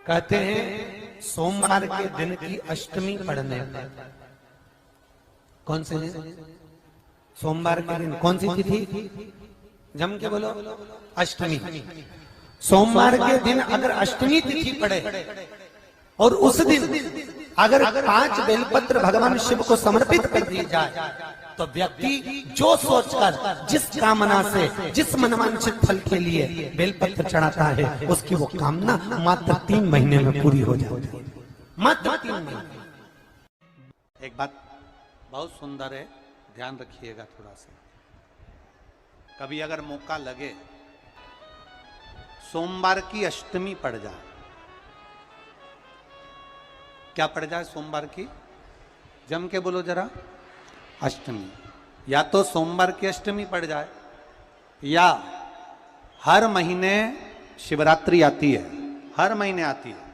कहते हैं सोमवार के दिन की अष्टमी पढ़ने पर, कौन से दिन? सोमवार के दिन कौन सी तिथि? जम के बोलो, अष्टमी। सोमवार के दिन अगर अष्टमी तिथि पड़े और उस दिन अगर 5 बेलपत्र भगवान शिव को समर्पित कर दी जाए तो व्यक्ति जो सोचकर, जिस कामना से, जिस मनवांछित फल के लिए बेलपत्र चढ़ाता है, उसकी वो कामना मात्र 3 महीने में पूरी हो जाती है। मात्र 3 महीने। एक बात बहुत सुंदर है, ध्यान रखिएगा थोड़ा सा। कभी अगर मौका लगे, सोमवार की अष्टमी पड़ जाए, क्या पड़ जाए सोमवार की? जम के बोलो जरा, अष्टमी। या तो सोमवार की अष्टमी पड़ जाए, या हर महीने शिवरात्रि आती है, हर महीने आती है,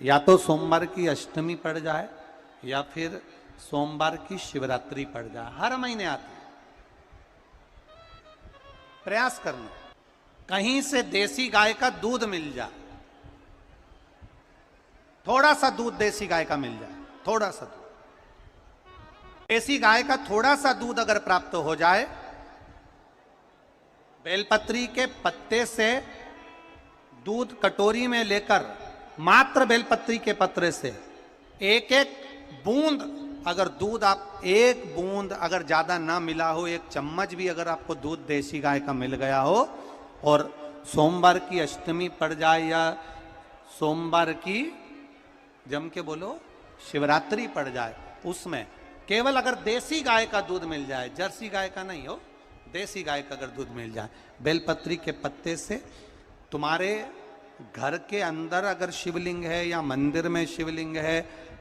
या तो सोमवार की अष्टमी पड़ जाए या फिर सोमवार की शिवरात्रि पड़ जाए, हर महीने आती है। प्रयास करना कहीं से देसी गाय का दूध मिल जाए, थोड़ा सा दूध देसी गाय का मिल जाए, थोड़ा सा दूध देसी गाय का, थोड़ा सा दूध अगर प्राप्त हो जाए, बेलपत्री के पत्ते से दूध कटोरी में लेकर, मात्र बेलपत्री के पत्रे से एक एक बूंद, अगर दूध आप एक बूंद अगर ज्यादा ना मिला हो, 1 चम्मच भी अगर आपको दूध देसी गाय का मिल गया हो, और सोमवार की अष्टमी पड़ जाए या सोमवार की, जम के बोलो, शिवरात्रि पड़ जाए, उसमें केवल अगर देसी गाय का दूध मिल जाए, जर्सी गाय का नहीं हो, देसी गाय का अगर दूध मिल जाए, बेलपत्री के पत्ते से, तुम्हारे घर के अंदर अगर शिवलिंग है या मंदिर में शिवलिंग है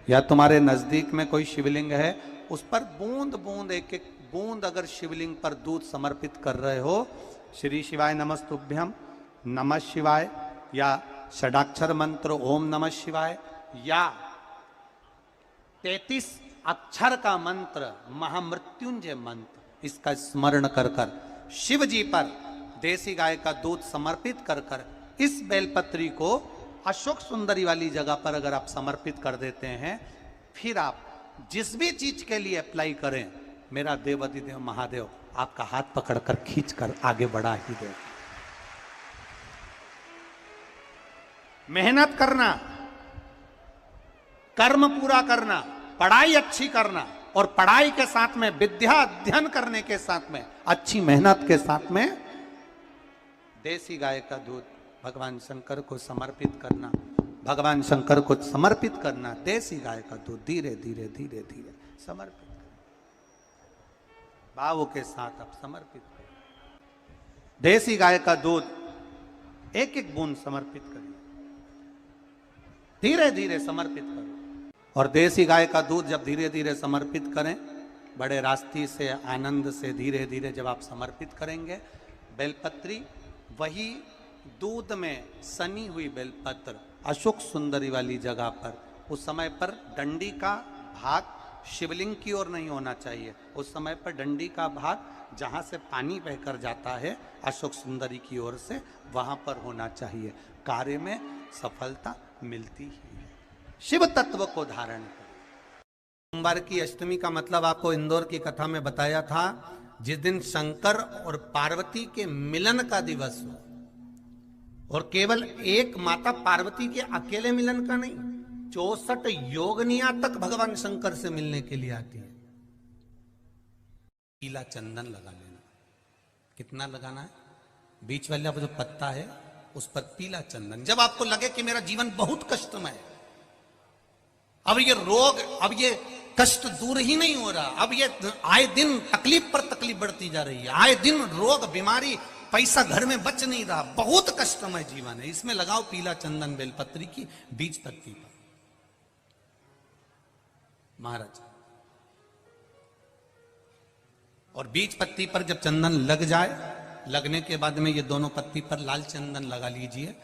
या तुम्हारे नजदीक में कोई शिवलिंग है, उस पर बूंद बूंद, एक एक बूंद अगर शिवलिंग पर दूध समर्पित कर रहे हो, श्री शिवाय नमस्तुभ्यम, नमः शिवाय, या षडाक्षर मंत्र ओम नमः शिवाय, या 33 अक्षर का मंत्र महामृत्युंजय मंत्र, इसका स्मरण कर कर शिव जी पर देसी गाय का दूध समर्पित कर कर इस बेलपत्री को अशोक सुंदरी वाली जगह पर अगर आप समर्पित कर देते हैं, फिर आप जिस भी चीज के लिए अप्लाई करें, मेरा देवाधिदेव महादेव आपका हाथ पकड़कर खींचकर आगे बढ़ा ही दे। मेहनत करना, कर्म पूरा करना, पढ़ाई अच्छी करना, और पढ़ाई के साथ में विद्या अध्ययन करने के साथ में, अच्छी मेहनत के साथ में देसी गाय का दूध भगवान शंकर को समर्पित करना, भगवान शंकर को समर्पित करना, देसी गाय का दूध धीरे धीरे धीरे धीरे समर्पित करना, भावों के साथ आप समर्पित करें। देसी गाय का दूध एक एक बूंद समर्पित करिए, धीरे धीरे समर्पित करो। और देसी गाय का दूध जब धीरे धीरे समर्पित करें, बड़े रास्ते से, आनंद से धीरे धीरे जब आप समर्पित करेंगे, बेलपत्री वही दूध में सनी हुई बेलपत्र अशोक सुंदरी वाली जगह पर, उस समय पर डंडी का भाग शिवलिंग की ओर नहीं होना चाहिए, उस समय पर डंडी का भाग जहां से पानी बहकर जाता है अशोक सुंदरी की ओर से, वहां पर होना चाहिए। कार्य में सफलता मिलती ही है। शिव तत्व को धारण करें। सोमवार की अष्टमी का मतलब आपको इंदौर की कथा में बताया था, जिस दिन शंकर और पार्वती के मिलन का दिवस हो, और केवल एक माता पार्वती के अकेले मिलन का नहीं, 64 योगनिया तक भगवान शंकर से मिलने के लिए आती है। पीला चंदन लगा लेना। कितना लगाना है? बीच वाला जो पत्ता है उस पर पीला चंदन। जब आपको लगे कि मेरा जीवन बहुत कष्टमय है, अब ये रोग, अब ये कष्ट दूर ही नहीं हो रहा, अब ये आए दिन तकलीफ पर तकलीफ बढ़ती जा रही है, आए दिन रोग, बीमारी, पैसा घर में बच नहीं रहा, बहुत कष्टमय जीवन है, इसमें लगाओ पीला चंदन बेलपत्री की बीज पत्ती पर। महाराज, और बीज पत्ती पर जब चंदन लग जाए, लगने के बाद में ये दोनों पत्ती पर लाल चंदन लगा लीजिए।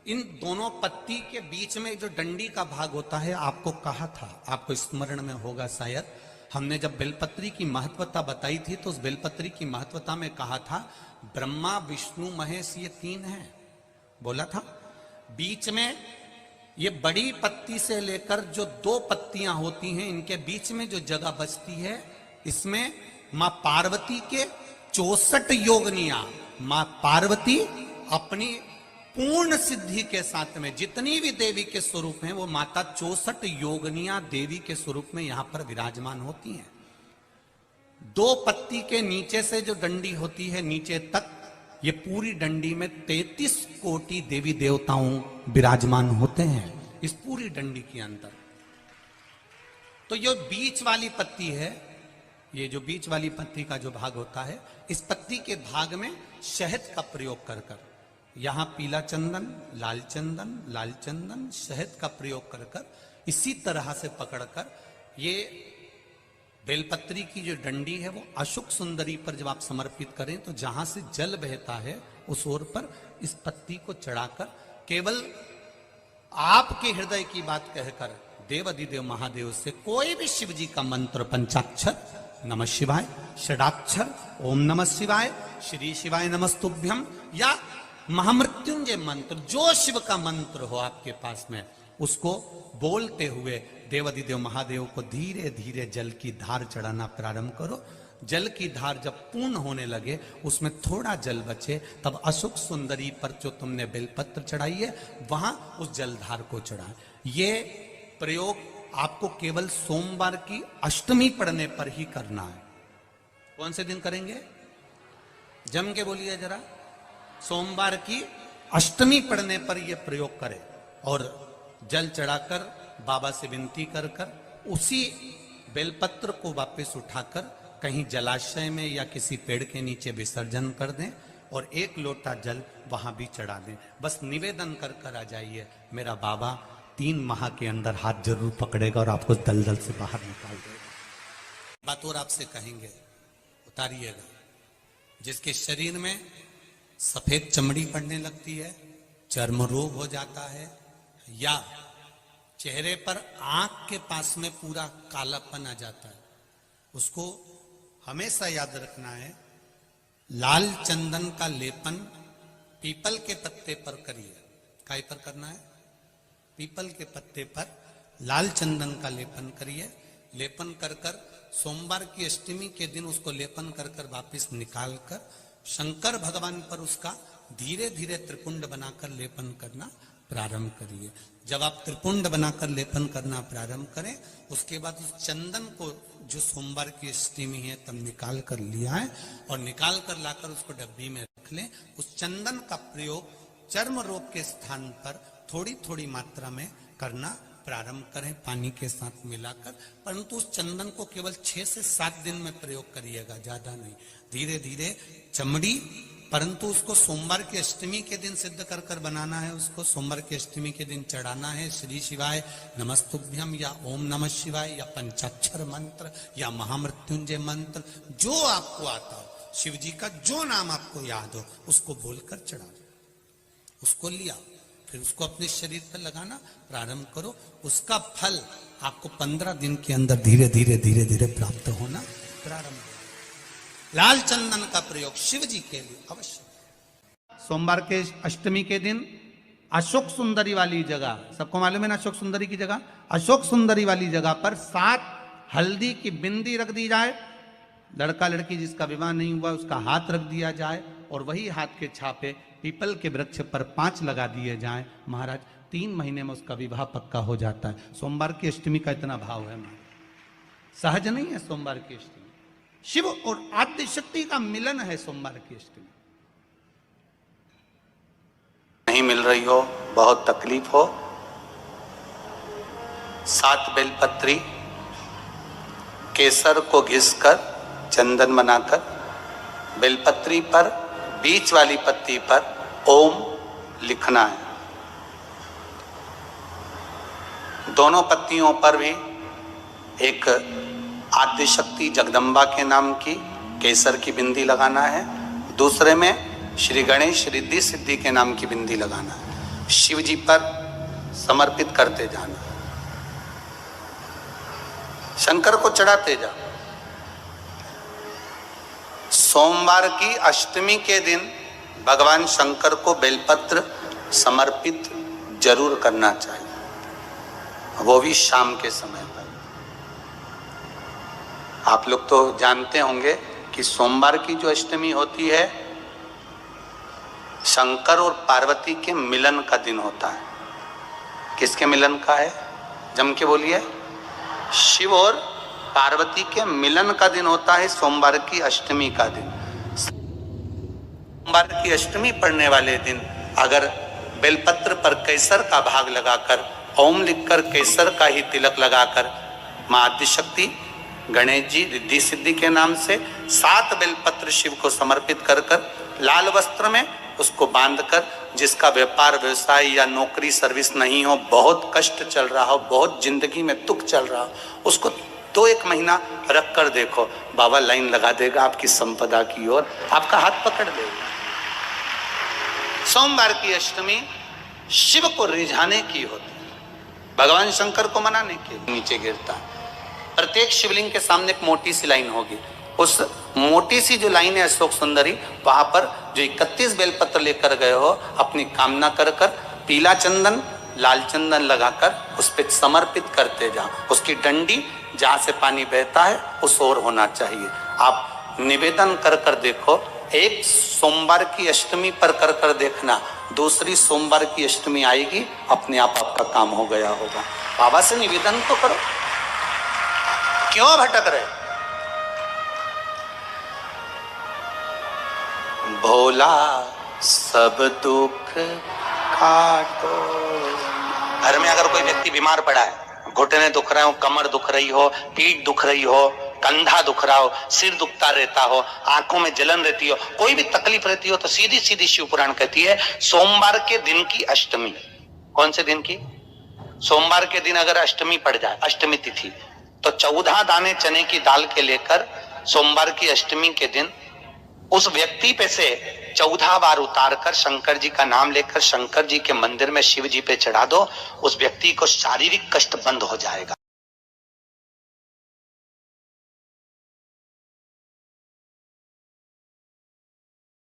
इन दोनों पत्ती के बीच में जो डंडी का भाग होता है, आपको कहा था, आपको स्मरण में होगा शायद, हमने जब बेलपत्री की महत्वता बताई थी तो उस बेलपत्री की महत्वता में कहा था ब्रह्मा विष्णु महेश ये 3 हैं, बोला था। बीच में ये बड़ी पत्ती से लेकर जो 2 पत्तियां होती हैं, इनके बीच में जो जगह बचती है, इसमें मां पार्वती के 64 योगनियां, मां पार्वती अपनी पूर्ण सिद्धि के साथ में जितनी भी देवी के स्वरूप हैं, वो माता 64 योगनियां देवी के स्वरूप में यहां पर विराजमान होती हैं। 2 पत्ती के नीचे से जो डंडी होती है नीचे तक, ये पूरी डंडी में 33 कोटि देवी देवताओं विराजमान होते हैं इस पूरी डंडी के अंदर। तो ये बीच वाली पत्ती है, ये जो बीच वाली पत्ती का जो भाग होता है, इस पत्ती के भाग में शहद का प्रयोग कर कर, यहां पीला चंदन, लाल चंदन, शहद का प्रयोग कर कर, इसी तरह से पकड़कर ये बेलपत्री की जो डंडी है वो अशुक सुंदरी पर जब आप समर्पित करें तो जहां से जल बहता है उस ओर पर इस पत्ती को चढ़ाकर केवल आपके हृदय की बात कहकर देव अधिदेव महादेव से कोई भी शिव जी का मंत्र, पंचाक्षर नमः शिवाय, षडाक्षर ओम नमः शिवाय, श्री शिवाय नमस्तुभ्यम, या महामृत्युंजय मंत्र, जो शिव का मंत्र हो आपके पास में, उसको बोलते हुए देवाधिदेव महादेव को धीरे धीरे जल की धार चढ़ाना प्रारंभ करो। जल की धार जब पूर्ण होने लगे, उसमें थोड़ा जल बचे, तब अशुक सुंदरी पर जो तुमने बेलपत्र चढ़ाई है वहां उस जलधार को चढ़ा। ये प्रयोग आपको केवल सोमवार की अष्टमी पड़ने पर ही करना है। कौन से दिन करेंगे? जम के बोलिए जरा। सोमवार की अष्टमी पड़ने पर यह प्रयोग करें और जल चढ़ाकर बाबा से विनती कर कर उसी बेलपत्र को वापस उठाकर कहीं जलाशय में या किसी पेड़ के नीचे विसर्जन कर दें और 1 लोटा जल वहां भी चढ़ा दें। बस निवेदन कर कर आ जाइए, मेरा बाबा 3 माह के अंदर हाथ जरूर पकड़ेगा और आपको दलदल से बाहर निकाल देगा। बात और आपसे कहेंगे, उतारिएगा। जिसके शरीर में सफेद चमड़ी पड़ने लगती है, चर्म रोग हो जाता है, या चेहरे पर आंख के पास में पूरा कालापन आ जाता है, उसको हमेशा याद रखना है, लाल चंदन का लेपन पीपल के पत्ते पर करिए। काय पर करना है? पीपल के पत्ते पर लाल चंदन का लेपन करिए। लेपन कर कर सोमवार की अष्टमी के दिन उसको लेपन कर कर वापिस निकाल कर शंकर भगवान पर उसका धीरे धीरे त्रिपुंड बनाकर लेपन करना प्रारंभ करिए। जब आप त्रिपुंड बनाकर लेपन करना प्रारंभ करें, उसके बाद उस चंदन को जो सोमवार की अष्टमी है तब निकाल कर लिया है और निकाल कर लाकर उसको डब्बी में रख लें। उस चंदन का प्रयोग चर्म रोग के स्थान पर थोड़ी थोड़ी मात्रा में करना प्रारंभ करें पानी के साथ मिलाकर, परंतु उस चंदन को केवल 6 से 7 दिन में प्रयोग करिएगा, ज्यादा नहीं। धीरे धीरे चमड़ी, परंतु उसको सोमवार की अष्टमी के दिन सिद्ध कर कर बनाना है। उसको सोमवार की अष्टमी के दिन चढ़ाना है श्री शिवाय नमस्तुभ्यम या ओम नमः शिवाय या पंचाक्षर मंत्र या महामृत्युंजय मंत्र, जो आपको आता हो, शिव जी का जो नाम आपको याद हो उसको बोलकर चढ़ा, उसको लिया, फिर उसको अपने शरीर पर लगाना प्रारंभ करो। उसका फल आपको 15 दिन के अंदर धीरे धीरे धीरे धीरे प्राप्त होना प्रारंभ। लाल चंदन का प्रयोग शिव जी के लिए अवश्य। सोमवार के अष्टमी के दिन अशोक सुंदरी वाली जगह, सबको मालूम है ना अशोक सुंदरी की जगह, अशोक सुंदरी वाली जगह पर 7 हल्दी की बिंदी रख दी जाए। लड़का लड़की जिसका विवाह नहीं हुआ उसका हाथ रख दिया जाए और वही हाथ के छापे पीपल के वृक्ष पर 5 लगा दिए जाएं। महाराज 3 महीने में उसका विवाह पक्का हो जाता है। सोमवार की अष्टमी का इतना भाव है, सहज नहीं है। सोमवार की अष्टमी शिव और आद्य शक्ति का मिलन है। सोमवार की अष्टमी नहीं मिल रही हो, बहुत तकलीफ हो, 7 बेलपत्री केसर को घिसकर चंदन बनाकर बेलपत्री पर बीच वाली पत्ती पर ओम लिखना है। दोनों पत्तियों पर भी एक आद्य शक्ति जगदम्बा के नाम की केसर की बिंदी लगाना है, दूसरे में श्री गणेश रिद्धि सिद्धि के नाम की बिंदी लगाना है। शिव जी पर समर्पित करते जाना, शंकर को चढ़ाते जाओ। सोमवार की अष्टमी के दिन भगवान शंकर को बेलपत्र समर्पित जरूर करना चाहिए। वो भी शाम के समय पर। आप लोग तो जानते होंगे कि सोमवार की जो अष्टमी होती है शंकर और पार्वती के मिलन का दिन होता है। किसके मिलन का है? जम के बोलिए। शिव और पार्वती के मिलन का दिन होता है सोमवार की अष्टमी का दिन। सोमवार की अष्टमी पड़ने वाले दिन अगर बेलपत्र पर केसर का भाग लगाकर, ओम लिखकर केसर का ही तिलक लगाकर मां आदिशक्ति गणेश जी रिद्धि सिद्धि के नाम से 7 बेलपत्र शिव को समर्पित कर लाल वस्त्र में उसको बांधकर, जिसका व्यापार व्यवसाय या नौकरी सर्विस नहीं हो, बहुत कष्ट चल रहा हो, बहुत जिंदगी में दुख चल रहा हो, उसको 2-1 महीना रख कर देखो, बाबा लाइन लगा देगा आपकी संपदा की ओर, आपका हाथ पकड़ देगा। सोमवार की अष्टमी शिव को रिझाने की होती है, भगवान शंकर को मनाने के नीचे गिरता है। प्रत्येक शिवलिंग के सामने एक मोटी सी लाइन होगी, उस मोटी सी जो लाइन है अशोक सुंदरी, वहां पर जो 31 बेलपत्र लेकर गए हो अपनी कामना कर पीला चंदन लाल चंदन लगाकर उस पर समर्पित करते जाओ। उसकी डंडी जहां से पानी बहता है उस ओर होना चाहिए। आप निवेदन कर देखो, एक सोमवार की अष्टमी पर कर देखना, दूसरी सोमवार की अष्टमी आएगी, अपने आप आपका काम हो गया होगा। बाबा से निवेदन तो करो, क्यों भटक रहे? भोला सब दुख काटो। घर में अगर कोई व्यक्ति बीमार पड़ा है, घुटने दुख रहे हो, कमर दुख रही हो, पीठ दुख रही हो, कंधा दुख रहा हो, सिर दुखता रहता हो, आंखों में जलन रहती हो, कोई भी तकलीफ रहती हो, तो सीधी सीधी शिव पुराण कहती है सोमवार के दिन की अष्टमी। कौन से दिन की? सोमवार के दिन अगर अष्टमी पड़ जाए, अष्टमी तिथि, तो 14 दाने चने की दाल के लेकर सोमवार की अष्टमी के दिन उस व्यक्ति पे से 14 बार उतारकर शंकर जी का नाम लेकर शंकर जी के मंदिर में शिव जी पे चढ़ा दो, उस व्यक्ति को शारीरिक कष्ट बंद हो जाएगा।